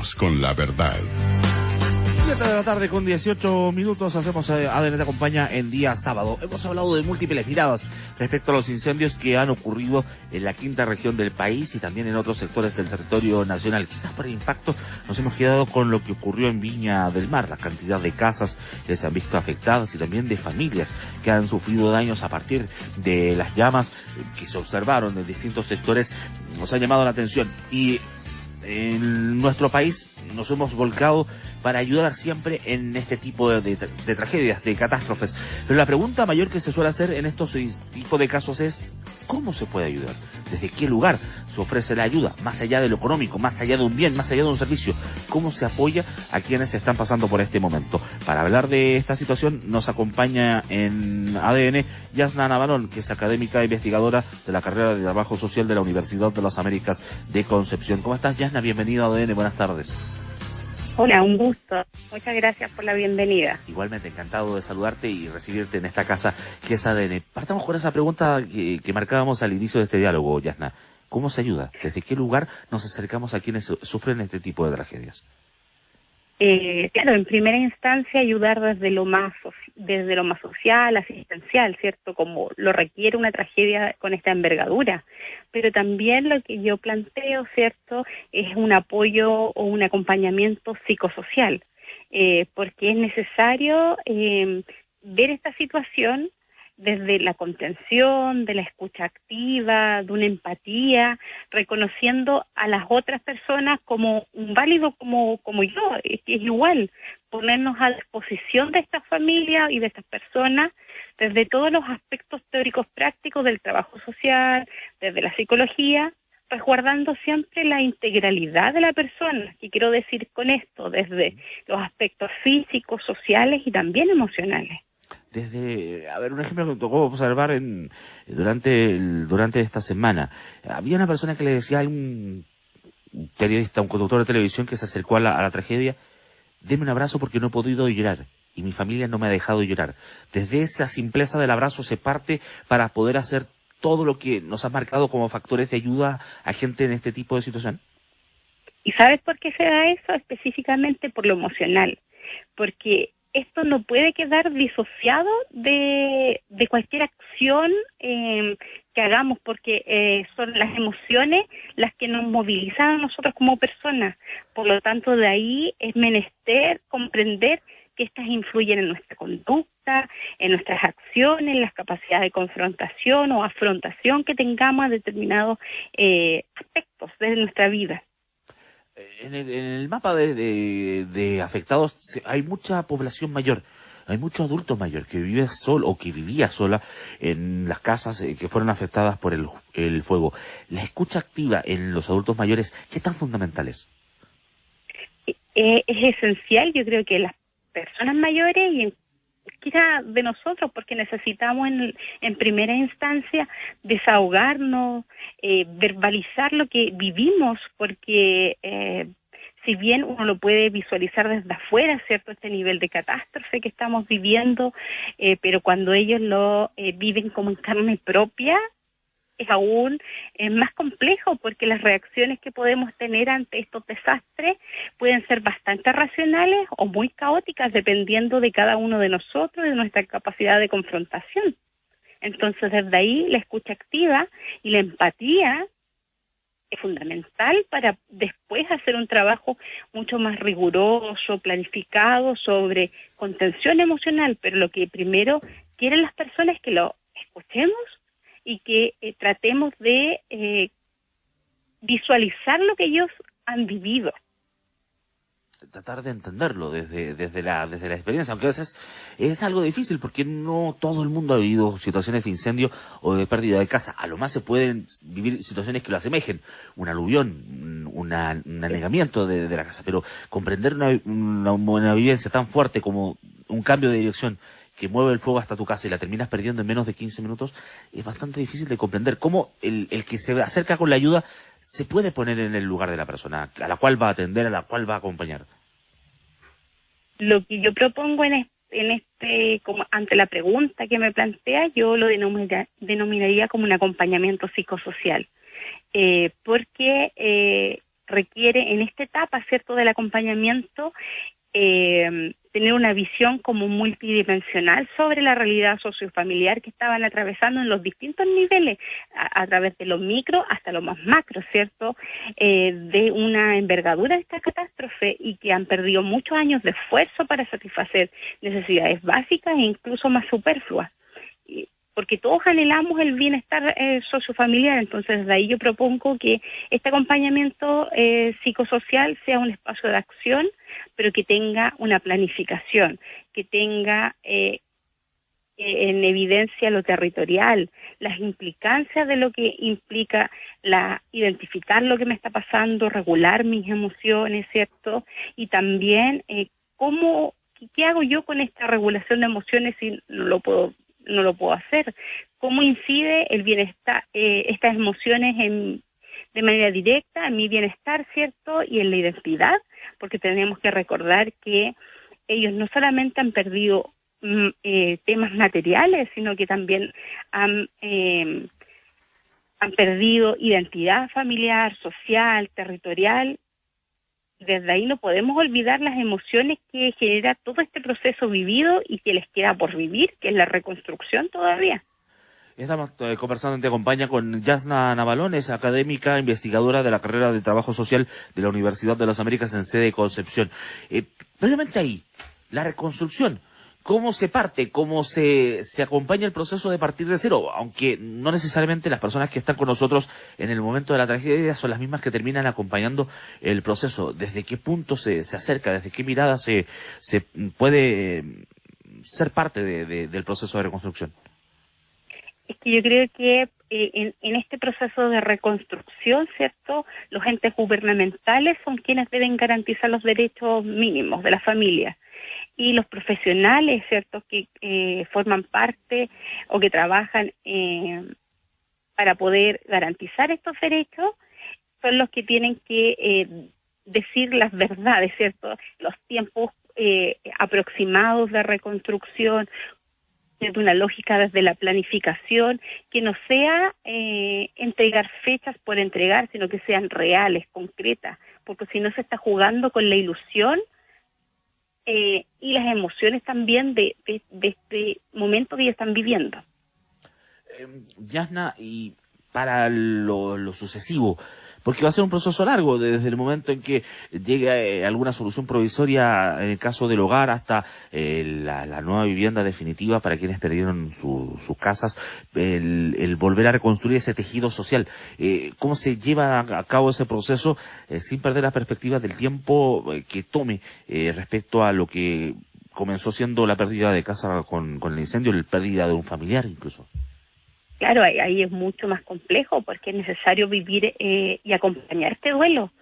Vamos con la verdad. 7 de la tarde con 18 minutos, hacemos ADN te acompaña en día sábado. Hemos hablado de múltiples miradas respecto a los incendios que han ocurrido en la quinta región del país y también en otros sectores del territorio nacional. Quizás por el impacto nos hemos quedado con lo que ocurrió en Viña del Mar, la cantidad de casas que se han visto afectadas y también de familias que han sufrido daños a partir de las llamas que se observaron en distintos sectores. Nos ha llamado la atención y en nuestro país nos hemos volcado para ayudar siempre en este tipo de tragedias, de catástrofes. Pero la pregunta mayor que se suele hacer en estos tipos de casos es ¿cómo se puede ayudar? ¿Desde qué lugar se ofrece la ayuda? Más allá de lo económico, más allá de un bien, más allá de un servicio. ¿Cómo se apoya a quienes están pasando por este momento? Para hablar de esta situación nos acompaña en ADN Yasna Navarón, que es académica e investigadora de la carrera de Trabajo Social de la Universidad de las Américas de Concepción. ¿Cómo estás, Yasna? Bienvenida a ADN, buenas tardes. Hola, un gusto. Muchas gracias por la bienvenida. Igualmente, encantado de saludarte y recibirte en esta casa que es ADN. Partamos con esa pregunta que marcábamos al inicio de este diálogo, Yasna. ¿Cómo se ayuda? ¿Desde qué lugar nos acercamos a quienes sufren este tipo de tragedias? Claro, en primera instancia ayudar desde lo más social, asistencial, ¿cierto? Como lo requiere una tragedia con esta envergadura. Pero también lo que yo planteo, ¿cierto?, es un apoyo o un acompañamiento psicosocial, porque es necesario ver esta situación desde la contención, de la escucha activa, de una empatía, reconociendo a las otras personas como un válido como yo, es igual, ponernos a disposición de esta familia y de estas personas desde todos los aspectos teóricos prácticos del trabajo social, desde la psicología, resguardando siempre la integralidad de la persona. ¿Qué quiero decir con esto? Desde los aspectos físicos, sociales y también emocionales. Un ejemplo que me tocó observar durante esta semana. Había una persona que le decía a un periodista, un conductor de televisión que se acercó a la tragedia: deme un abrazo porque no he podido llorar y mi familia no me ha dejado llorar. Desde esa simpleza del abrazo se parte para poder hacer todo lo que nos ha marcado como factores de ayuda a gente en este tipo de situación. ¿Y sabes por qué se da eso? Específicamente por lo emocional, porque esto no puede quedar disociado de cualquier acción que hagamos, porque son las emociones las que nos movilizan a nosotros como personas. Por lo tanto, de ahí es menester comprender que estas influyen en nuestra conducta, en nuestras acciones, en las capacidades de confrontación o afrontación que tengamos a determinados aspectos de nuestra vida. En el mapa de afectados hay mucha población mayor, hay mucho adulto mayor que vive solo o que vivía sola en las casas que fueron afectadas por el fuego. La escucha activa en los adultos mayores, ¿qué tan fundamental es? Es esencial, yo creo que las personas mayores y quizá de nosotros, porque necesitamos en primera instancia desahogarnos, verbalizar lo que vivimos, porque si bien uno lo puede visualizar desde afuera, ¿cierto?, este nivel de catástrofe que estamos viviendo, pero cuando ellos lo viven como en carne propia, es aún más complejo, porque las reacciones que podemos tener ante estos desastres pueden ser bastante racionales o muy caóticas, dependiendo de cada uno de nosotros y de nuestra capacidad de confrontación. Entonces, desde ahí, la escucha activa y la empatía es fundamental para después hacer un trabajo mucho más riguroso, planificado sobre contención emocional, pero lo que primero quieren las personas es que lo escuchemos y que tratemos de visualizar lo que ellos han vivido. Tratar de entenderlo desde la experiencia, aunque a veces es algo difícil porque no todo el mundo ha vivido situaciones de incendio o de pérdida de casa. A lo más se pueden vivir situaciones que lo asemejen, un aluvión, un anegamiento de la casa, pero comprender una vivencia tan fuerte como un cambio de dirección que mueve el fuego hasta tu casa y la terminas perdiendo en menos de 15 minutos, es bastante difícil de comprender. Cómo el que se acerca con la ayuda se puede poner en el lugar de la persona a la cual va a atender, a la cual va a acompañar. Lo que yo propongo como ante la pregunta que me plantea, yo lo denominaría como un acompañamiento psicosocial, porque requiere en esta etapa, ¿cierto?, del acompañamiento, tener una visión como multidimensional sobre la realidad sociofamiliar que estaban atravesando en los distintos niveles, a través de lo micro hasta lo más macro, ¿cierto?, de una envergadura de esta catástrofe, y que han perdido muchos años de esfuerzo para satisfacer necesidades básicas e incluso más superfluas. Porque todos anhelamos el bienestar sociofamiliar. Entonces de ahí yo propongo que este acompañamiento psicosocial sea un espacio de acción, pero que tenga una planificación, que tenga en evidencia lo territorial, las implicancias de lo que implica identificar lo que me está pasando, regular mis emociones, ¿cierto? Y también ¿qué hago yo con esta regulación de emociones si no lo puedo hacer? ¿Cómo incide el bienestar, estas emociones de manera directa en mi bienestar, ¿cierto?, y en la identidad? Porque tenemos que recordar que ellos no solamente han perdido temas materiales, sino que también han perdido identidad familiar, social, territorial. Desde ahí no podemos olvidar las emociones que genera todo este proceso vivido y que les queda por vivir, que es la reconstrucción todavía. Estamos conversando, te acompaña con Yasna Navalones, académica, investigadora de la carrera de Trabajo Social de la Universidad de las Américas en sede de Concepción. Previamente ahí, la reconstrucción, ¿cómo se parte? ¿Cómo se acompaña el proceso de partir de cero? Aunque no necesariamente las personas que están con nosotros en el momento de la tragedia son las mismas que terminan acompañando el proceso. ¿Desde qué punto se acerca? ¿Desde qué mirada se puede ser parte del proceso de reconstrucción? Es que yo creo que en este proceso de reconstrucción, ¿cierto?, los entes gubernamentales son quienes deben garantizar los derechos mínimos de la familia. Y los profesionales, ¿cierto?, que forman parte o que trabajan para poder garantizar estos derechos, son los que tienen que decir las verdades, ¿cierto?, los tiempos aproximados de reconstrucción, desde una lógica desde la planificación, que no sea entregar fechas por entregar, sino que sean reales, concretas, porque si no se está jugando con la ilusión y las emociones también de este momento que ellos están viviendo. Yasna, y para lo sucesivo, porque va a ser un proceso largo, desde el momento en que llegue alguna solución provisoria en el caso del hogar hasta la nueva vivienda definitiva para quienes perdieron sus casas, el volver a reconstruir ese tejido social. ¿Cómo se lleva a cabo ese proceso sin perder la perspectiva del tiempo que tome respecto a lo que comenzó siendo la pérdida de casa con el incendio, la pérdida de un familiar incluso? Claro, ahí es mucho más complejo porque es necesario vivir y acompañar este duelo,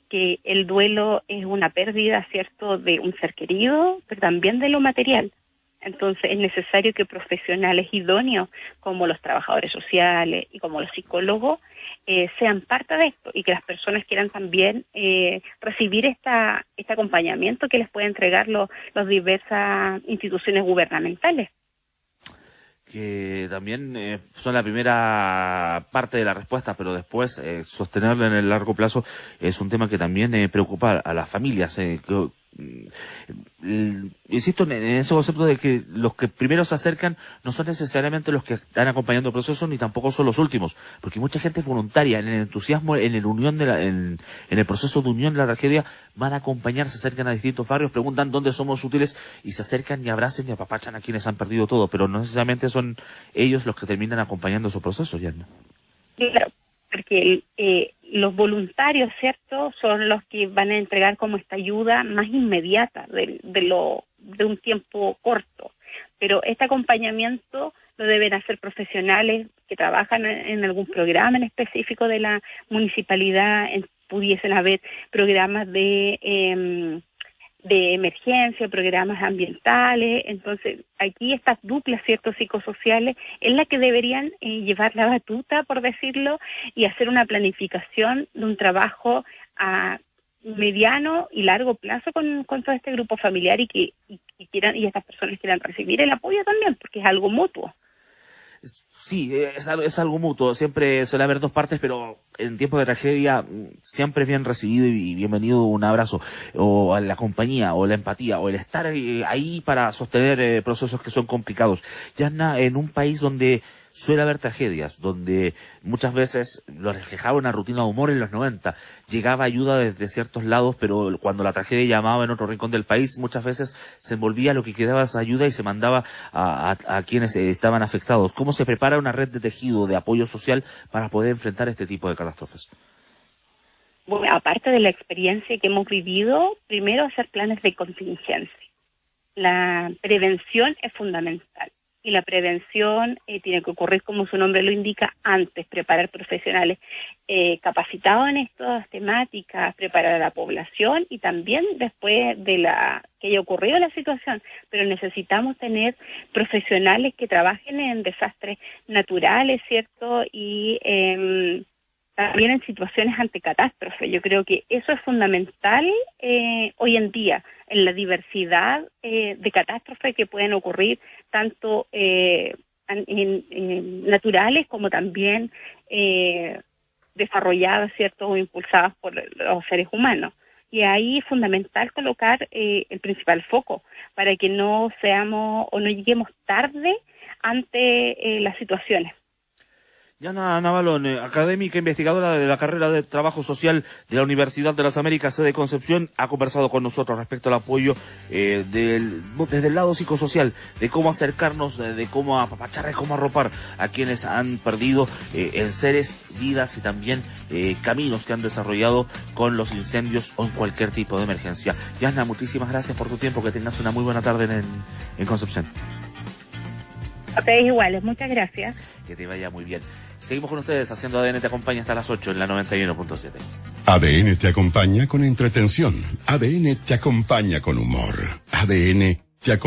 que el duelo es una pérdida, ¿cierto?, de un ser querido, pero también de lo material. Entonces es necesario que profesionales idóneos como los trabajadores sociales y como los psicólogos sean parte de esto y que las personas quieran también recibir este acompañamiento que les puede entregar las diversas instituciones gubernamentales. Que también son la primera parte de la respuesta, pero después sostenerla en el largo plazo es un tema que también preocupa a las familias. Insisto en ese concepto de que los que primero se acercan no son necesariamente los que están acompañando el proceso, ni tampoco son los últimos, porque mucha gente es voluntaria en el entusiasmo, en el unión en el proceso de unión de la tragedia, van a acompañar, se acercan a distintos barrios, preguntan dónde somos útiles y se acercan y abrazan y apapachan a quienes han perdido todo, pero no necesariamente son ellos los que terminan acompañando esos procesos, ya no. Claro, porque los voluntarios, ¿cierto?, son los que van a entregar como esta ayuda más inmediata de un tiempo corto. Pero este acompañamiento lo deben hacer profesionales que trabajan en algún programa en específico de la municipalidad. Pudiesen haber programas de emergencia, programas ambientales. Entonces aquí estas duplas, ¿cierto?, psicosociales es la que deberían llevar la batuta, por decirlo, y hacer una planificación de un trabajo a mediano y largo plazo con todo este grupo familiar y que quieran, y estas personas quieran recibir el apoyo también, porque es algo mutuo. Sí, es algo mutuo. Siempre suele haber dos partes, pero en tiempos de tragedia siempre es bien recibido y bienvenido un abrazo, o la compañía, o la empatía, o el estar ahí para sostener procesos que son complicados. Yanna, en un país donde suele haber tragedias, donde muchas veces lo reflejaba una rutina de humor en los 90, llegaba ayuda desde ciertos lados, pero cuando la tragedia llamaba en otro rincón del país, muchas veces se envolvía lo que quedaba esa ayuda y se mandaba a quienes estaban afectados. ¿Cómo se prepara una red de tejido de apoyo social para poder enfrentar este tipo de catástrofes? Bueno, aparte de la experiencia que hemos vivido, primero hacer planes de contingencia. La prevención es fundamental. Y la prevención tiene que ocurrir, como su nombre lo indica, antes, preparar profesionales capacitados en estas temáticas, preparar a la población y también después de que haya ocurrido la situación. Pero necesitamos tener profesionales que trabajen en desastres naturales, ¿cierto? Y también en situaciones ante catástrofe. Yo creo que eso es fundamental hoy en día, en la diversidad de catástrofes que pueden ocurrir, tanto naturales como también desarrolladas, ¿cierto?, o impulsadas por los seres humanos. Y ahí es fundamental colocar el principal foco para que no seamos o no lleguemos tarde ante las situaciones. Yanna Navalón, académica investigadora de la carrera de Trabajo Social de la Universidad de las Américas, sede Concepción, ha conversado con nosotros respecto al apoyo desde el lado psicosocial, de cómo acercarnos, de cómo apapachar, de cómo arropar a quienes han perdido en seres, vidas y también caminos que han desarrollado con los incendios o en cualquier tipo de emergencia. Yanna, muchísimas gracias por tu tiempo, que tengas una muy buena tarde en Concepción. A ustedes iguales, muchas gracias. Que te vaya muy bien. Seguimos con ustedes haciendo ADN Te Acompaña hasta las 8 en la 91.7. ADN te acompaña con entretención. ADN te acompaña con humor. ADN te acompaña.